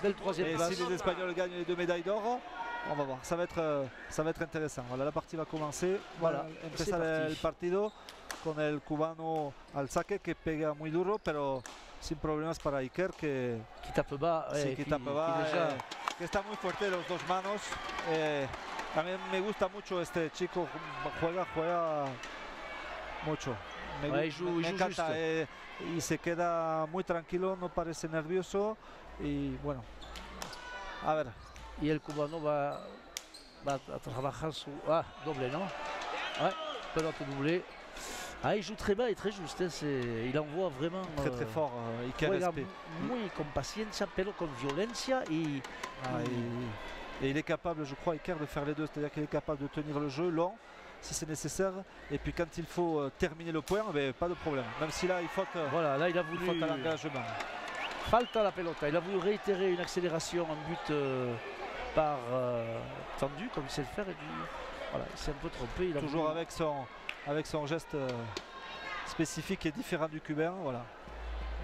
belle troisième Et place. si les Espagnols gagnent les 2 médailles d'or, on va voir, ça va être intéressant. Voilà, la partie va commencer. Voilà, Empieza el partido con el cubano al saque que pega muy duro, pero sin problemas para Iker que tape bas. sí, que tape bas, que está muy fuerte de los dos manos. También me gusta mucho este chico, juega mucho. Me encanta y se queda muy tranquilo, no parece nervioso y bueno, a ver. Y el cubano va a trabajar su... Ah, doble, ¿no? Ouais, pelote doublée. Ah, il joue très bas et très juste, hein, il envoie vraiment... Très fort, Iker juega SP. muy con paciencia, pero con violencia y... Et il est capable, je crois, Iker, de faire les deux, c'est-à-dire qu'il est capable de tenir le jeu long, si c'est nécessaire, et puis quand il faut terminer le point, pas de problème, même si là il faute, voilà, là il a voulu... faute à l'engagement. Falta la pelota, il a voulu réitérer une accélération en but par tendu, comme il sait le faire, et puis voilà, il s'est un peu trompé. Il a toujours voulu... avec son geste spécifique et différent du cubain, voilà.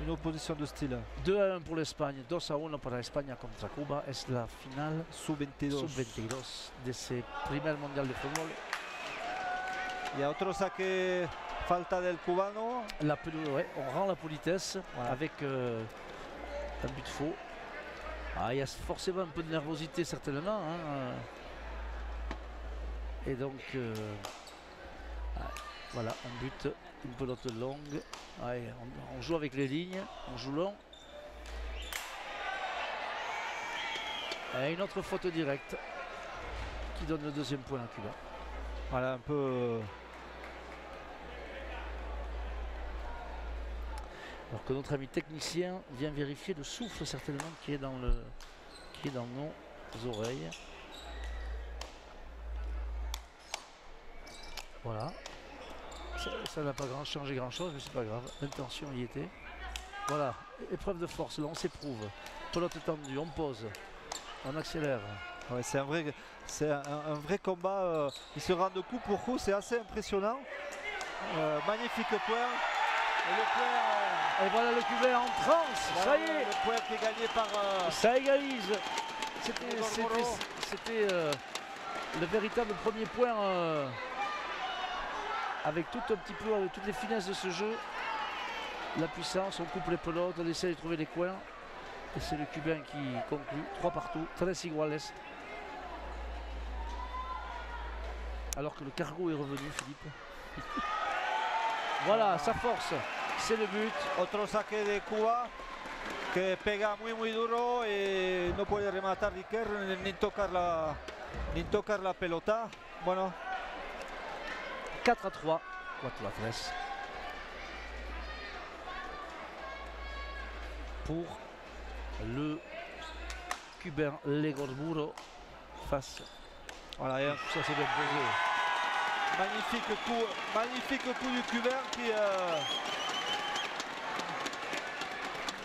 Une opposition de style. 2-1 pour l'Espagne, 2-1 para España contra Cuba. Es la final sub-22 de ese primer mundial de fútbol. Il y a otro saque, falta del cubano. Ouais, on rend la politesse voilà. Avec un but faux. Ah, il y a forcément un peu de nervosité certainement. Hein. Et donc, voilà, un but, une pelote longue. Ouais, on joue avec les lignes, on joue long. Et une autre faute directe qui donne le deuxième point à Cuba. Voilà, un peu... Alors que notre ami technicien vient vérifier le souffle certainement qui est dans nos oreilles. Voilà. Ça n'a pas changé grand chose, mais c'est pas grave. L'intention y était. Voilà, épreuve de force, là on s'éprouve. Pelote tendue, on pose, on accélère. Ouais, c'est un vrai combat. Ils se rendent coup pour coup, c'est assez impressionnant. Magnifique point. Et le point. Et voilà le Cubain en transe. Voilà, ça y est. Le point qui est gagné par. Ça égalise. C'était le véritable premier point. Avec tout un petit peu, avec toutes les finesses de ce jeu, la puissance, on coupe les pelotes, on essaie de trouver les coins. Et c'est le Cubain qui conclut, 3 partout, 3 iguales. Alors que le cargo est revenu, Philippe. Voilà, sa force, c'est le but. Otro saque de Cuba, que pega muy duro et no puede rematar Iker, ni tocar la pelota. Bueno. 4-3, 4-3 pour le Cubain Legorburo face. Voilà, ça c'est bien posé. Magnifique coup du Cubain qui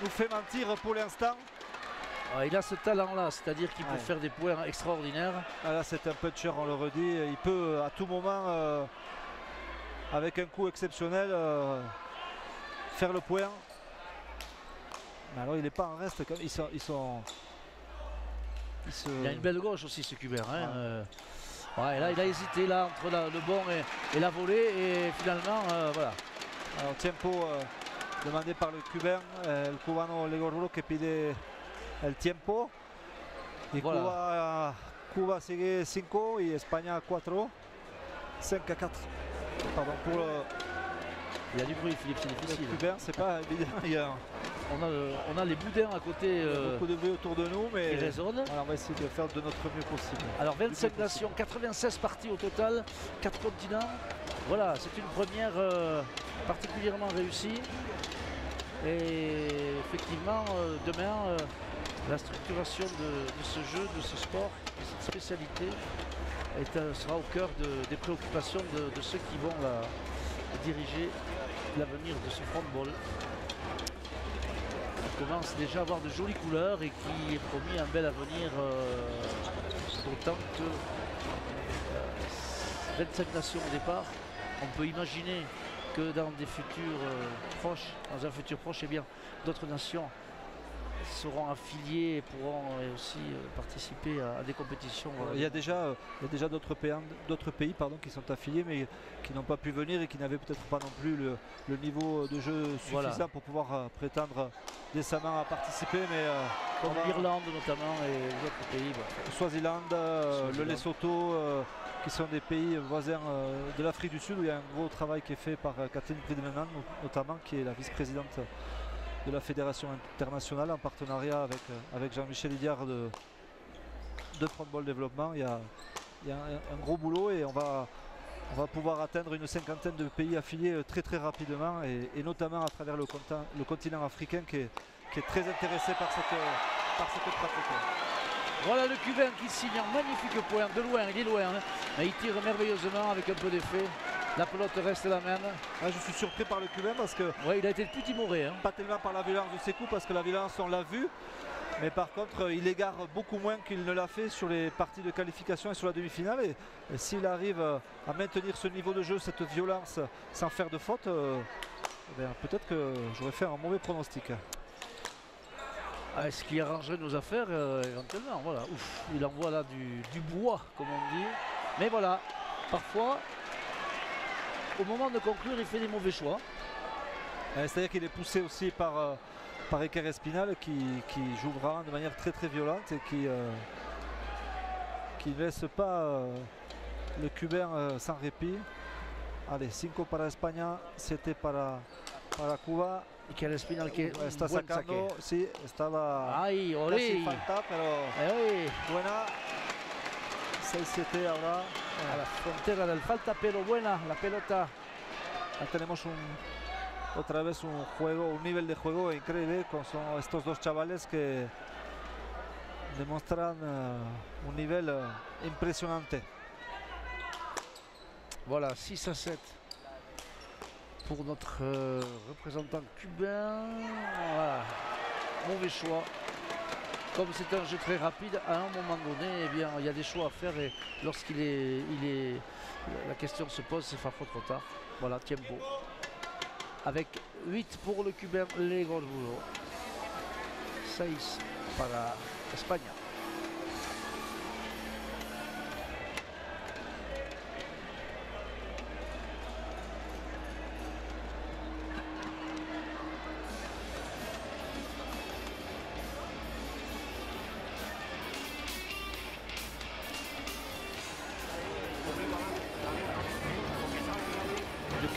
nous fait mentir pour l'instant. Il a ce talent-là, c'est-à-dire qu'il peut faire des points extraordinaires. Ah, là, c'est un puncher, on le redit. Il peut à tout moment, avec un coup exceptionnel, faire le point. Mais alors, il n'est pas en reste. Il a une belle gauche aussi, ce Cubain. Hein. Ouais, là, il a hésité là, entre le bon et la volée. Et finalement, voilà. Alors, tempo demandé par le Cubain, le cubano Legorburo qui pide el tiempo. Et voilà. Cuba sigue 5 et Espagne 4. 5 à 4. Pardon, pour le... Il y a du bruit, Philippe, c'est difficile. Le Cubain, c'est pas évident. On a les boudins à côté. Il y a beaucoup de bruit autour de nous, mais qui résonnent. Alors on va essayer de faire de notre mieux possible. Alors 25 nations, 96 parties au total, 4 continents. Voilà, c'est une première particulièrement réussie. Et effectivement, demain, la structuration de ce jeu, de ce sport, de cette spécialité, sera au cœur des préoccupations de ceux qui vont diriger l'avenir de ce football. On commence déjà à avoir de jolies couleurs et qui est promis un bel avenir, d'autant que 25 nations au départ. On peut imaginer que dans des futurs proches, dans un futur proche, eh bien d'autres nations seront affiliés et pourront aussi participer à des compétitions. Il y a déjà d'autres pays qui sont affiliés mais qui n'ont pas pu venir et qui n'avaient peut-être pas non plus le niveau de jeu suffisant pour pouvoir prétendre décemment à participer. Mais comme l'Irlande notamment et les autres pays. Swaziland, le Lesotho, qui sont des pays voisins de l'Afrique du Sud où il y a un gros travail qui est fait par Catherine Friedman notamment, qui est la vice-présidente de la Fédération internationale en partenariat avec Jean-Michel Idiard de Frontball Développement. Il y a un gros boulot et on va pouvoir atteindre une cinquantaine de pays affiliés très rapidement et notamment à travers le continent africain qui est très intéressé par cette pratique. Voilà le Cubain qui signe un magnifique point, de loin, il est loin, hein, mais il tire merveilleusement avec un peu d'effet. La pelote reste la même. Ah, je suis surpris par le Cubain parce que... Ouais, il a été le plus timoré. Hein. Pas tellement par la violence de ses coups parce que la violence on l'a vu. Mais par contre il égare beaucoup moins qu'il ne l'a fait sur les parties de qualification et sur la demi-finale. Et s'il arrive à maintenir ce niveau de jeu, cette violence sans faire de faute, peut-être que j'aurais fait un mauvais pronostic. Ce qui arrangerait nos affaires éventuellement. Voilà. Ouf, il envoie là du bois comme on dit. Mais voilà, parfois... Au moment de conclure, il fait des mauvais choix. C'est-à-dire qu'il est poussé aussi par Iker Espinal qui joue vraiment de manière très violente et qui ne laisse pas le Cubain sans répit. Allez, 5 para España, 7 para Cuba. Iker Espinal que está sacando, sí, estaba casi falta, pero buena. 6-7 ahora. A la frontera del falta, pero buena la pelota. Ya tenemos otra vez un nivel de juego increíble con estos dos chavales que demuestran un nivel impresionante. Voilà, 6-7 pour notre représentant cubain. Voilà. Mauvais choix. Comme c'est un jeu très rapide, à un moment donné, eh bien, il y a des choix à faire et la question se pose, c'est parfois trop tard. Voilà, tempo. Avec 8 pour le Cubain, Lego Bulo. 6 para España.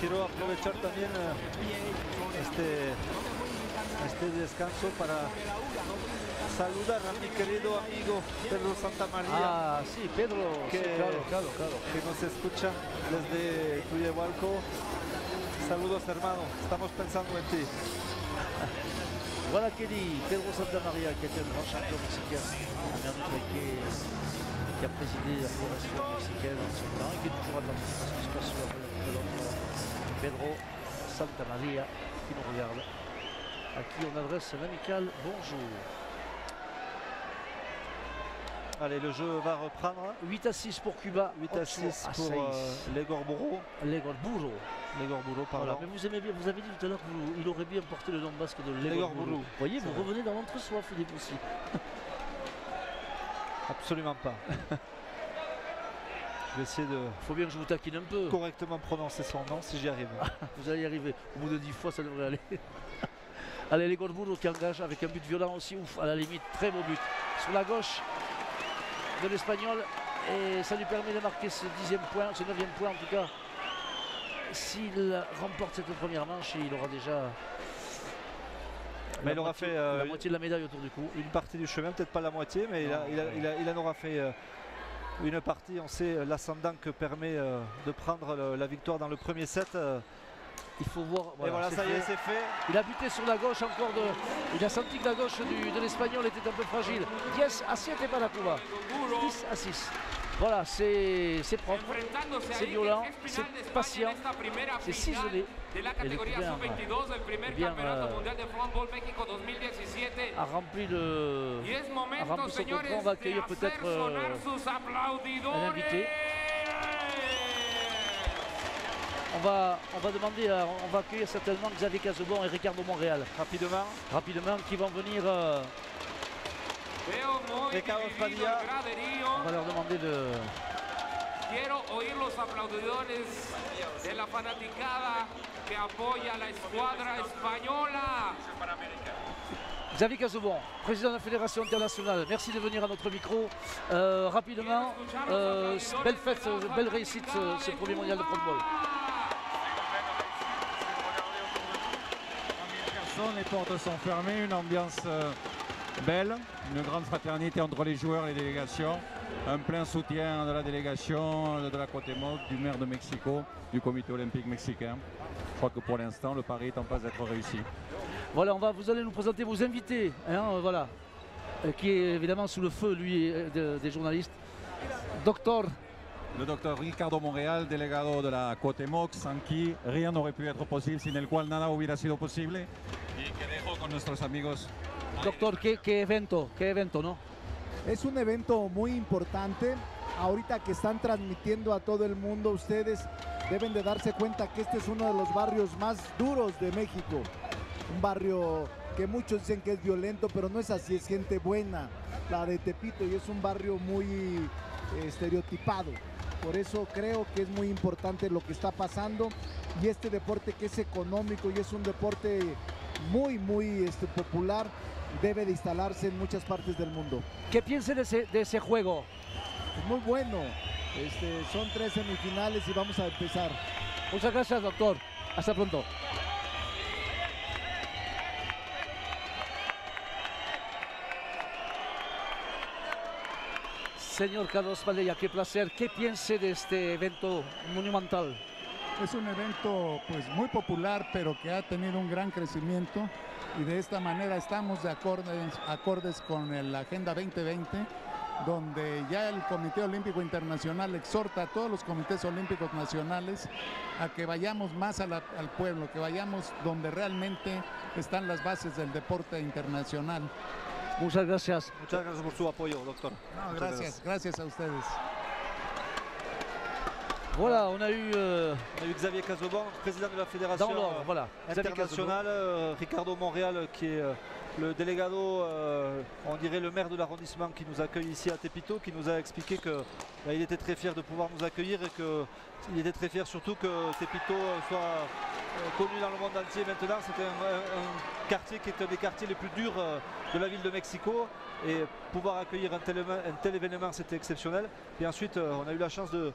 Quiero aprovechar también este descanso para saludar a mi querido amigo Pedro Santamaría. Ah, sí, Pedro, que, sí, claro. Que nos escucha desde Tuyehualco. Saludos, hermano, estamos pensando en ti. Voilà qui dit Pedro Santamaría, qui était un grand champion mexicain qui a présidé la fédération mexicaine en son temps et qui est toujours attentif à ce qui se passe sur la pelote. Pedro Santamaría qui nous regarde, à qui on adresse un amical bonjour. Allez, le jeu va reprendre. 8-6 pour Cuba. 8-6 pour Legor Burro. Legor Burro, pardon. Voilà, mais vous aimez bien, vous avez dit tout à l'heure qu'il aurait bien porté le nom basque de Legor Burro. Vous voyez, vous revenez dans l'entre-soi, Philippe aussi. Absolument pas. Je vais essayer de... Faut bien que je vous taquine un peu. Correctement prononcer son nom si j'y arrive. Vous allez y arriver. Au bout de 10 fois, ça devrait aller. Allez, les Burro qui engage avec un but violent aussi. Ouf, à la limite, très beau but. Sur la gauche de l'Espagnol. Et ça lui permet de marquer ce 10e point, ce 9e point en tout cas. S'il remporte cette première manche, il aura déjà... Mais il aura fait la moitié de la médaille autour du cou. Une partie du chemin, peut-être pas la moitié, mais il en aura fait une partie. On sait l'ascendant que permet de prendre la victoire dans le premier set. Il faut voir. Voilà, et voilà, ça y est, c'est fait. Il a buté sur la gauche encore. Il a senti que la gauche de l'Espagnol était un peu fragile. 10-7 para Cuba. 10-6. Voilà, c'est propre, c'est violent, c'est patient, c'est ciselé. Et le Cubain a rempli son contrat. On va accueillir peut-être un invité. on va demander, on va accueillir certainement Xavier Casaubon et Ricardo Monreal. Rapidement, qui vont venir. Ricardo Padilla. On va leur demander de. Quiero oír los aplaudidores de la fanaticada que apoya la escuadra española. Xavier Casaubon, président de la Fédération internationale, merci de venir à notre micro. Rapidement, belle fête, belle réussite ce premier mondial de football. Les portes sont fermées, une ambiance belle, une grande fraternité entre les joueurs et les délégations, un plein soutien de la délégation de la Cuauhtémoc, du maire de Mexico, du comité olympique mexicain. Je crois que pour l'instant, le pari est en passe d'être réussi. Voilà, vous allez nous présenter vos invités, hein, voilà, qui est évidemment sous le feu, lui, des journalistes. Le docteur Ricardo Monreal, delegado de la Cuauhtémoc, sans qui rien n'aurait pu être posible, sin el cual nada hubiera sido posible. Y que dejo con nuestros amigos. Doctor, ¿qué evento, no? Es un evento muy importante. Ahorita que están transmitiendo a todo el mundo, ustedes deben de darse cuenta que este es uno de los barrios más duros de México. Un barrio que muchos dicen que es violento, pero no es así, es gente buena, la de Tepito, y es un barrio muy estereotipado. Por eso creo que es muy importante lo que está pasando, y este deporte que es económico y es un deporte muy popular, debe de instalarse en muchas partes del mundo. ¿Qué piensa de ese juego? Es muy bueno. Son 3 semifinales y vamos a empezar. Muchas gracias, doctor. Hasta pronto. Señor Carlos Padilla, qué placer. ¿Qué piensa de este evento monumental? Es un evento pues muy popular, pero que ha tenido un gran crecimiento, y de esta manera estamos de acordes con la Agenda 2020, donde ya el Comité Olímpico Internacional exhorta a todos los comités olímpicos nacionales a que vayamos más al pueblo, que vayamos donde realmente están las bases del deporte internacional. Muchas gracias. Muchas gracias por su apoyo, doctor. No, gracias a ustedes. Voilà, on a eu Xavier Casaubon, président de la Fédération internationale, Ricardo Monreal, qui est le délégado, on dirait le maire de l'arrondissement, qui nous accueille ici à Tepito, qui nous a expliqué qu'il était très fier de pouvoir nous accueillir et qu'il était très fier surtout que Tepito soit connu dans le monde entier maintenant. C'est un quartier qui est un des quartiers les plus durs de la ville de Mexico, et pouvoir accueillir un tel événement, c'était exceptionnel. Et ensuite, on a eu la chance de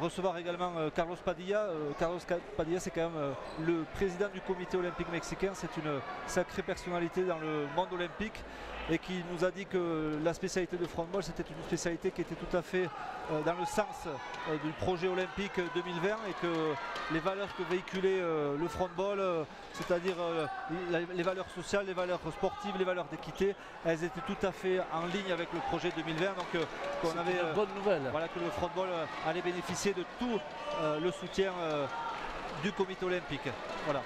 recevoir également Carlos Padilla. Carlos Padilla, c'est quand même le président du comité olympique mexicain. C'est une sacrée personnalité dans le monde olympique, et qui nous a dit que la spécialité de frontball, c'était une spécialité qui était tout à fait dans le sens du projet olympique 2020, et que les valeurs que véhiculait le frontball, c'est-à-dire les valeurs sociales, les valeurs sportives, les valeurs d'équité, elles étaient tout à fait en ligne avec le projet 2020. Donc qu'on avait une bonne nouvelle. Voilà, que le frontball allait bénéficier de tout le soutien du comité olympique. Voilà.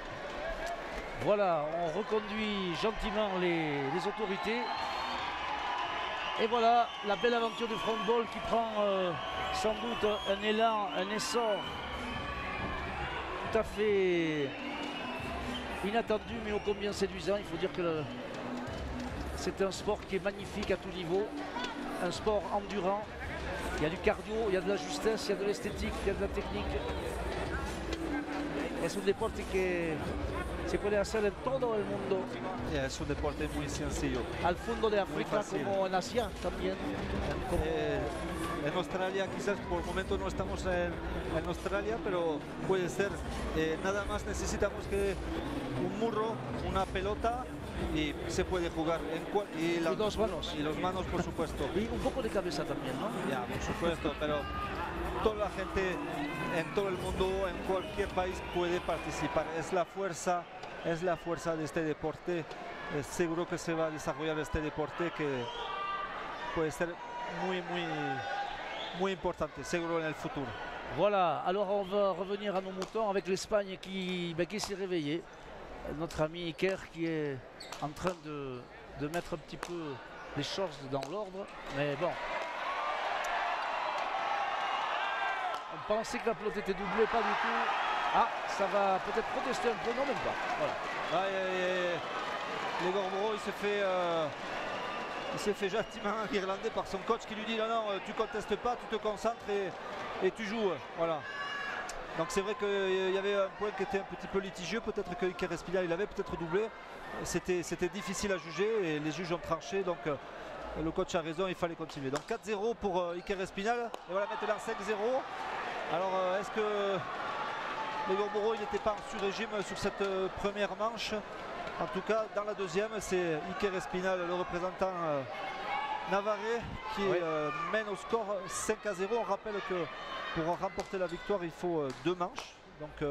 Voilà, on reconduit gentiment les autorités. Et voilà, la belle aventure du frontball qui prend sans doute un élan, un essor tout à fait inattendu, mais ô combien séduisant. Il faut dire que c'est un sport qui est magnifique à tout niveau, un sport endurant. Il y a du cardio, il y a de la justesse, il y a de l'esthétique, il y a de la technique. Es un deporte que se puede hacer en todo el mundo. Es un deporte muy sencillo. Al fondo de África como en Asia también. En Australia, quizás por el momento no estamos en Australia, pero puede ser. Nada más necesitamos que un murro, una pelota, y se puede jugar. Y dos manos. Y los manos, por supuesto. Y un poco de cabeza también, ¿no? Ya, por supuesto, pero toda la gente en todo el mundo, en cualquier país, puede participar. Es la fuerza de este deporte. Seguro que se va a desarrollar este deporte, que puede ser muy importante, seguro en el futuro. Voilà, alors on va revenir à nos moutons avec l'Espagne qui s'est réveillée. Notre ami Iker qui est en train de mettre un petit peu les choses dans l'ordre, mais bon. On pensait que la pelote était doublée, pas du tout. Ah, ça va peut-être protester un peu, non même pas. Voilà. Legormoro, il s'est fait gentiment irlandais par son coach qui lui dit non, tu contestes pas, tu te concentres et tu joues. Voilà. Donc c'est vrai qu'il y avait un point qui était un petit peu litigieux, peut-être que Iker Espinal il avait peut-être doublé. C'était difficile à juger et les juges ont tranché, donc le coach a raison, il fallait continuer. Donc 4-0 pour Iker Espinal, et voilà maintenant 5-0. Alors est-ce que Legormoro il n'était pas en sur-régime sur cette première manche? En tout cas dans la deuxième c'est Iker Espinal, le représentant navarrais, qui mène au score 5-0. On rappelle que pour remporter la victoire il faut 2 manches, donc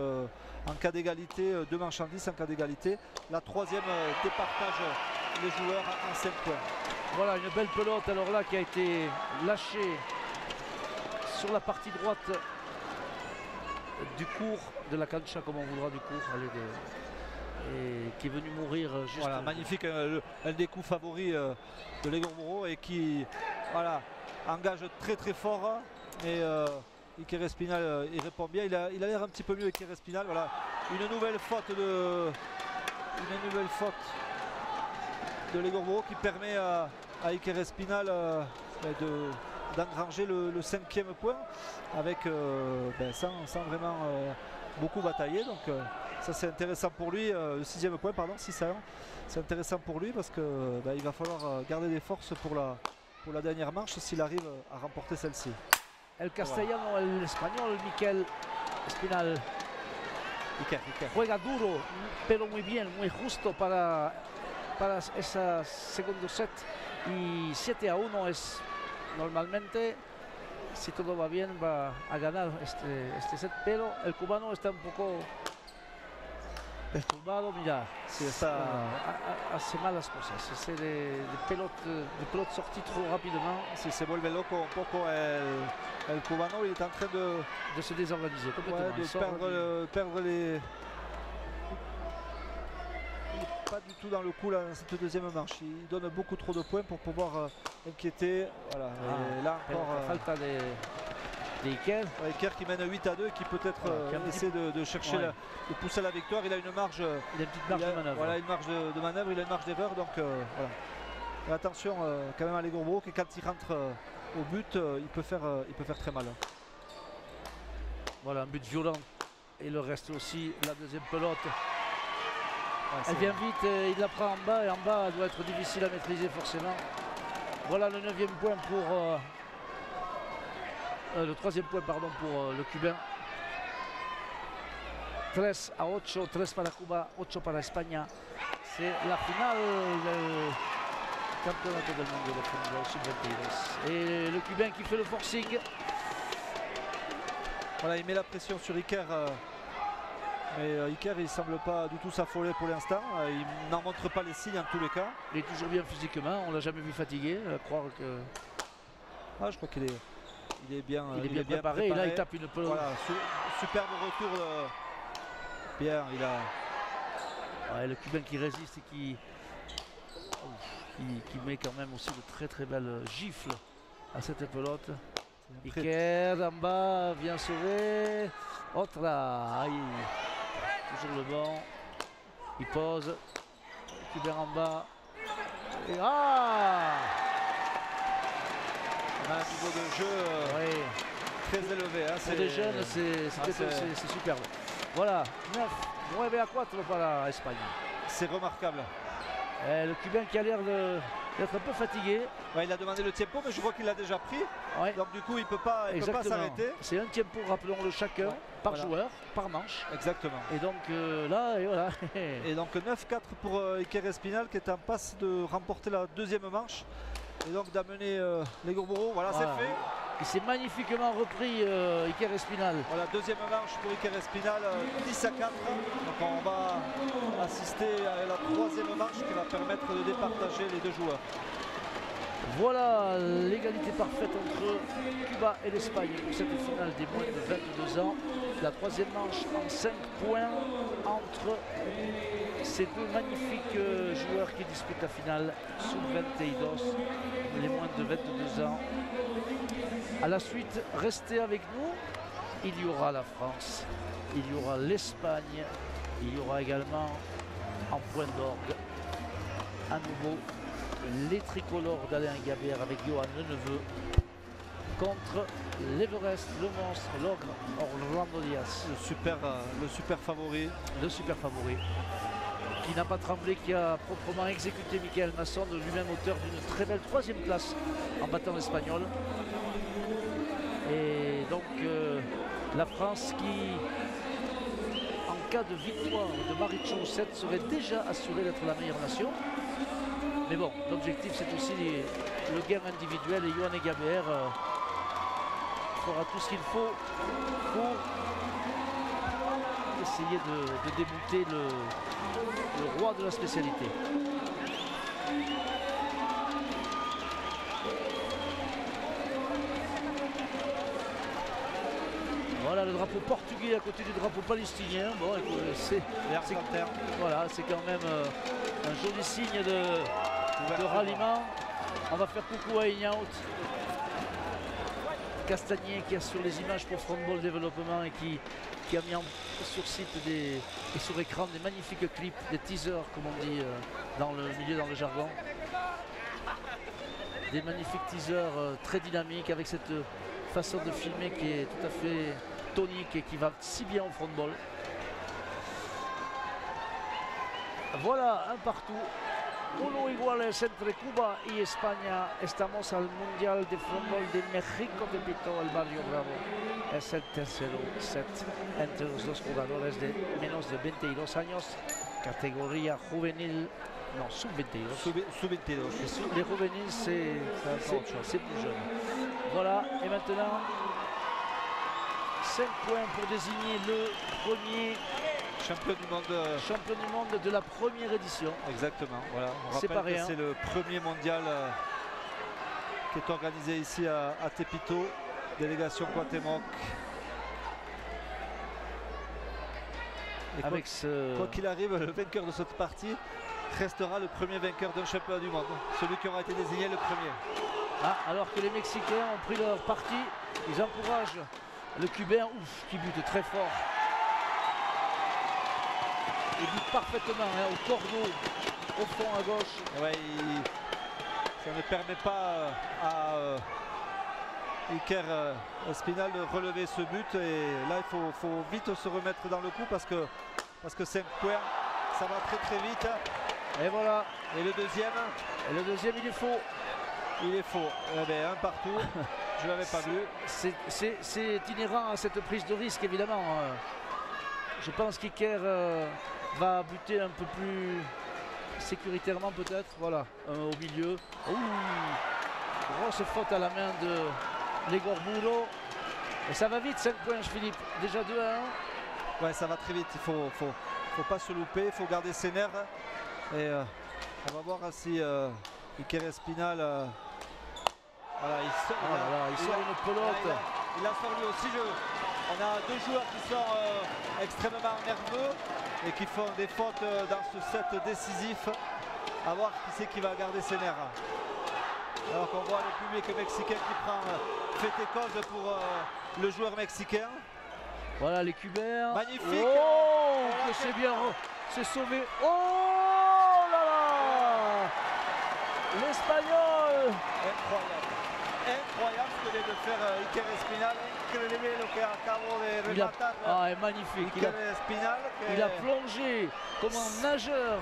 en cas d'égalité 2 manches en 10 en cas d'égalité. La troisième départage les joueurs en 5 points. Voilà une belle pelote alors là qui a été lâchée sur la partie droite du cours de la cancha, comme on voudra, du cours, et qui est venu mourir juste. Voilà, magnifique, un des coups favoris de Legormoro et qui engage très très fort. Et Iker Espinal il répond bien, il a l'air un petit peu mieux Iker Espinal. Voilà, une nouvelle faute de Legormoro qui permet à Iker Espinal d'engranger le 5e point avec sans vraiment beaucoup batailler. Donc ça c'est intéressant pour lui, le 6e point, pardon, 6-1. C'est intéressant pour lui parce que il va falloir garder des forces pour la dernière manche s'il arrive à remporter celle-ci. El castellano, el español, Mikel Espinal. Iker. Juega duro, pero muy bien, muy justo para ese segundo set. Y 7-1 es normalmente, si todo va bien, va a ganar este set. Pero el cubano está un poco perturbado, mira, sí, hace malas cosas, c'est de pelote sortie trop rapidement. Si se vuelve loco un poco el cubano, il est en train de se désorganiser complètement. De perdre les... Il n'est pas du tout dans le coup là, dans cette deuxième manche. Il donne beaucoup trop de points pour pouvoir inquiéter. Voilà. Et là encore... falta de Iker. Iker qui mène 8-2 et qui peut-être essaie de chercher, de pousser la victoire. Il a une marge, il a une petite marge de manœuvre. Voilà, une marge de manœuvre, il a une marge d'erreur. Donc voilà. Et attention quand même à Legormoro, que quand il rentre au but, il peut faire très mal. Voilà, un but violent. Et le reste aussi, la deuxième pelote. Elle vient vite, il la prend en bas et en bas elle doit être difficile à maîtriser forcément. Voilà le 9e point pour... le 3e point pardon pour le Cubain. 3-8, 3 para Cuba, 8 para España. C'est la finale del campeonato del mundo de fútbol sub-22. Et le Cubain qui fait le forcing. Voilà, il met la pression sur Iker. Mais Iker il semble pas du tout s'affoler pour l'instant. Il n'en montre pas les signes en tous les cas. Il est toujours bien physiquement, on l'a jamais vu fatigué. À croire que... Ah, je crois qu'il est... Il est bien préparé. Et là il tape une pelote. Voilà, superbe retour. Bien, il a... Ouais, le Cubain qui résiste et qui met quand même aussi de très belles gifles à cette pelote. Iker en bas vient sauver. Otra. Toujours le bon. Il pose. Cubain en bas. Et On a un niveau de jeu très élevé. Hein, pour des jeunes, c'est superbe. Voilà, 9-4 para Espagne. C'est remarquable. Le Cubain qui a l'air d'être un peu fatigué. Ouais, il a demandé le tempo, mais je crois qu'il l'a déjà pris. Ouais. Donc du coup, il ne peut pas s'arrêter. C'est un tempo, rappelons-le, chacun, par joueur, par manche. Exactement. Et donc là, et voilà. Et donc 9-4 pour Iker Espinal qui est en passe de remporter la deuxième manche. Et donc d'amener Legormoro. Voilà, c'est fait. Il s'est magnifiquement repris Iker Espinal. Voilà, deuxième manche pour Iker Espinal, 10-4. Donc on va assister à la troisième manche qui va permettre de départager les deux joueurs. Voilà l'égalité parfaite entre Cuba et l'Espagne pour cette finale des moins de 22 ans. La troisième manche en 5 points entre ces deux magnifiques joueurs qui disputent la finale sub-22, les moins de 22 ans. À la suite, restez avec nous il y aura la France, il y aura l'Espagne, il y aura également en point d'orgue à nouveau les tricolores d'Alain Gabert avec Johan Leneveu contre l'Everest, le monstre, l'ogre Orlando Diaz. Le super favori. Le super favori. Qui n'a pas tremblé, qui a proprement exécuté Michael Masson, de lui-même auteur d'une très belle 3e place en battant l'Espagnol. Et donc la France qui, en cas de victoire de Marichou 7, serait déjà assurée d'être la meilleure nation. Mais bon, l'objectif c'est aussi le gain individuel et Johan Gabert fera tout ce qu'il faut pour essayer de débouter le roi de la spécialité. Voilà le drapeau portugais à côté du drapeau palestinien. Bon, c'est voilà, c'est quand même un joli signe de ralliement. On va faire coucou à Ignaut Castagnier qui est sur les images pour Frontball Développement et qui a mis sur site et sur écran des magnifiques clips, des teasers comme on dit dans le milieu, dans le jargon. Des magnifiques teasers très dynamiques avec cette façon de filmer qui est tout à fait tonique et qui va si bien au Frontball. Voilà, un partout. 1 iguales entre Cuba y España. Estamos al Mundial de Fútbol de México de Pito, el Barrio Bravo. Es el tercero set entre los dos jugadores de menos de 22 años, categoría juvenil, non, sub-22. Sub-22. Les juvéniles, c'est plus jeune. Voilà, et maintenant, 5 points pour désigner le premier champion du monde de la première édition. Exactement, voilà. On c'est rappelle que c'est le premier mondial qui est organisé ici à Tepito, délégation Cuauhtémoc. Avec quoi qu'il arrive, le vainqueur de cette partie restera le premier vainqueur d'un championnat du monde, celui qui aura été désigné le premier. Ah, alors que les Mexicains ont pris leur parti, ils encouragent le Cubain, qui bute très fort. Il bute parfaitement au cordeau, au fond à gauche. Ouais, ça ne permet pas à Iker Espinal de relever ce but. Et là, il faut vite se remettre dans le coup parce que 5 points, ça va très très vite. Et voilà. Et le deuxième il est faux. Il est faux. Eh bien, un partout. Je ne l'avais pas vu. C'est inhérent à cette prise de risque, évidemment. Je pense qu'Iker va buter un peu plus sécuritairement, peut-être. Voilà, au milieu. Grosse faute à la main de Legor Bouro. Et ça va vite, 5 points, Philippe. Déjà 2-1. Ouais, ça va très vite. Il faut pas se louper. Il faut garder ses nerfs. Et on va voir si Iker Espinal. Voilà, il sort une pelote. Il a sort lui aussi. On a 2 joueurs qui sont extrêmement nerveux et qui font des fautes dans ce set décisif. À voir qui c'est qui va garder ses nerfs. Alors qu'on voit le public mexicain qui prend fait et cause pour le joueur mexicain. Voilà les Cubains. Magnifique. Oh, que c'est bien. C'est sauvé. Oh là là. L'Espagnol. Incroyable ce que vient de faire Iker Espinal. Incroyable lo que acabo de rematar. Ah, est magnifique. Iker Espinal. Il a plongé comme un nageur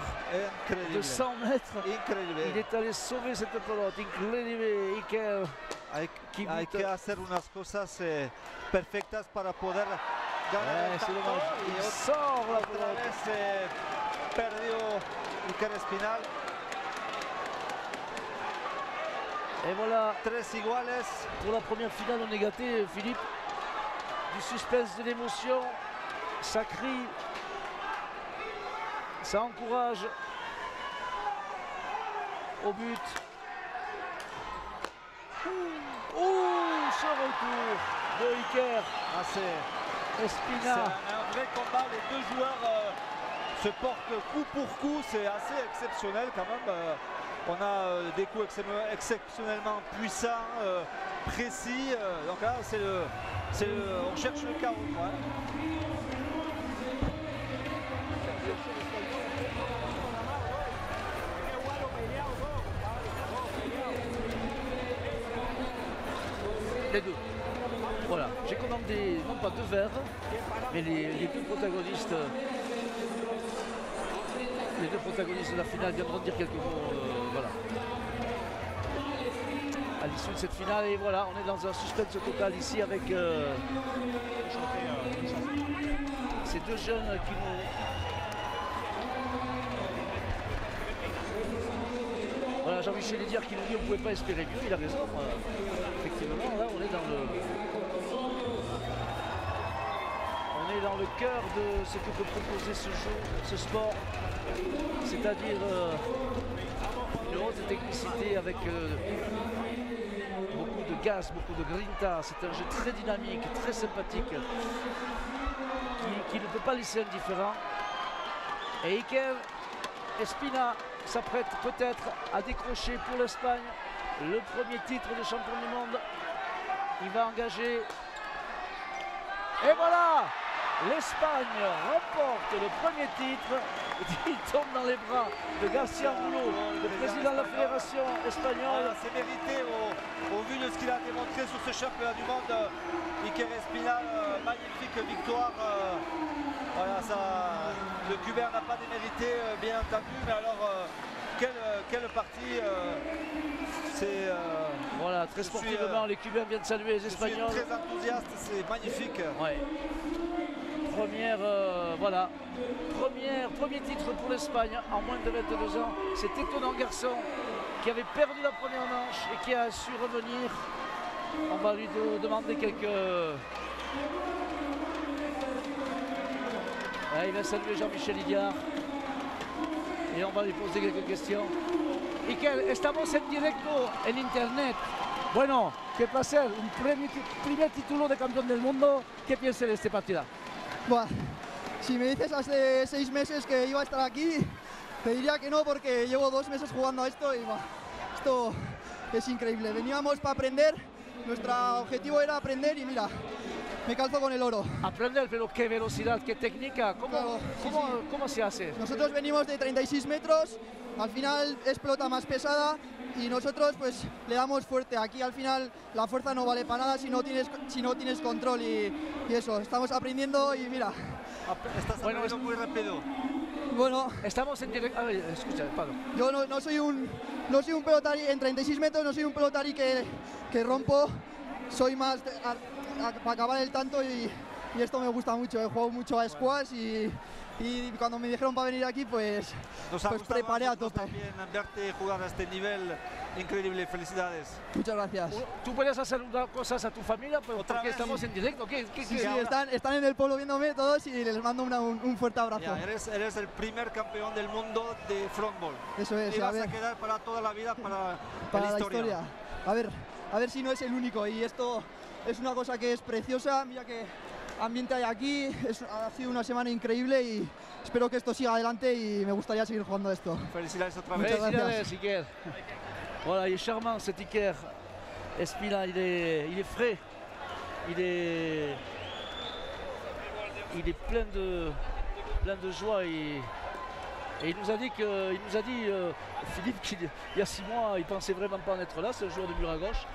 de 100 mètres. Incroyable. Il est allé sauver cette pelote. Incroyable, Iker. Hay que hacer unas cosas perfectas para poder ganar el tanto. Il sort la pelote. Perdió Iker Espinal. Et voilà, 3 iguales. Pour la première finale, on est gâté, Philippe. Du suspense, de l'émotion. Ça crie. Ça encourage. Au but. Ce retour de Iker. Espinal. C'est un vrai combat. Les 2 joueurs se portent coup pour coup. C'est assez exceptionnel quand même. On a des coups exceptionnellement puissants, précis. Donc là, on cherche le chaos. Ouais. Les deux. Voilà, j'ai commandé non pas 2 verres, mais les deux protagonistes. Les deux protagonistes de la finale viendront dire quelques mots. Voilà. À l'issue de cette finale, et voilà, on est dans un suspense total ici avec ces deux jeunes qui nous. Voilà, Jean-Michel Hédiard qui nous dit on ne pouvait pas espérer mieux, il a raison. Effectivement, là on est dans le cœur de ce que peut proposer ce jeu, ce sport, c'est-à-dire une haute technicité avec beaucoup de gaz, beaucoup de grinta. C'est un jeu très dynamique, très sympathique, qui ne peut pas laisser indifférent. Et Iker Espina s'apprête peut-être à décrocher pour l'Espagne le premier titre de champion du monde. Il va engager. Et voilà! L'Espagne remporte le premier titre. Il tombe dans les bras de García Angulo, le président de la fédération espagnole. C'est mérité au vu de ce qu'il a démontré sur ce championnat du monde. Iker Espina, magnifique victoire. Voilà, le Cubain n'a pas démérité, bien entendu, mais alors quelle partie. Voilà, très sportivement, les Cubains viennent saluer les Espagnols. Je suis très enthousiaste, c'est magnifique. Ouais. Premier titre pour l'Espagne en moins de 22 ans. Cet étonnant garçon qui avait perdu la première manche et qui a su revenir. On va lui demander quelques. Il va saluer Jean-Michel Hédiard et on va lui poser quelques questions. Iker, estamos en directo en internet. Bueno, ¿qué placer? Un primer título de campeón del mundo. ¿Qué piensas de esta partida? Buah, si me dices hace 6 meses que iba a estar aquí, te diría que no, porque llevo 2 meses jugando a esto y buah, esto es increíble. Veníamos para aprender, nuestro objetivo era aprender y mira, me calzo con el oro. Aprender, pero qué velocidad, qué técnica, Claro, ¿cómo se hace? Nosotros venimos de 36 metros, al final es pelota más pesada y nosotros pues le damos fuerte. Aquí al final la fuerza no vale para nada si no tienes control y eso, estamos aprendiendo y mira. Estás aprendiendo muy rápido. Bueno, estamos en directo. A ver, escucha, Pablo. Yo no soy un pelotari en 36 metros, no soy un pelotari que rompo, soy más para acabar el tanto y esto me gusta mucho. He jugado mucho a squash y cuando me dijeron para venir aquí, pues preparé a tope. También verte jugar a este nivel increíble, felicidades. Muchas gracias. ¿Tú puedes hacer unas cosas a tu familia? Pero porque estamos en directo. Sí, están en el pueblo viéndome todos y les mando un fuerte abrazo. Ya, eres el primer campeón del mundo de frontball. Eso es. Y vas a quedar para toda la vida para la historia. A ver si no es el único, y esto es una cosa que es preciosa. Mira qué ambiente hay aquí, ha sido una semana increíble y espero que esto siga adelante y me gustaría seguir jugando esto. Felicidades otra vez. Felicidades, Iker. Voilà, il est charmant cet Iker Espina, il est frais, il est plein de joie et il nous a dit Philippe qu'il y a 6 mois il pensait vraiment pas en être là, c'est un joueur de mur à gauche.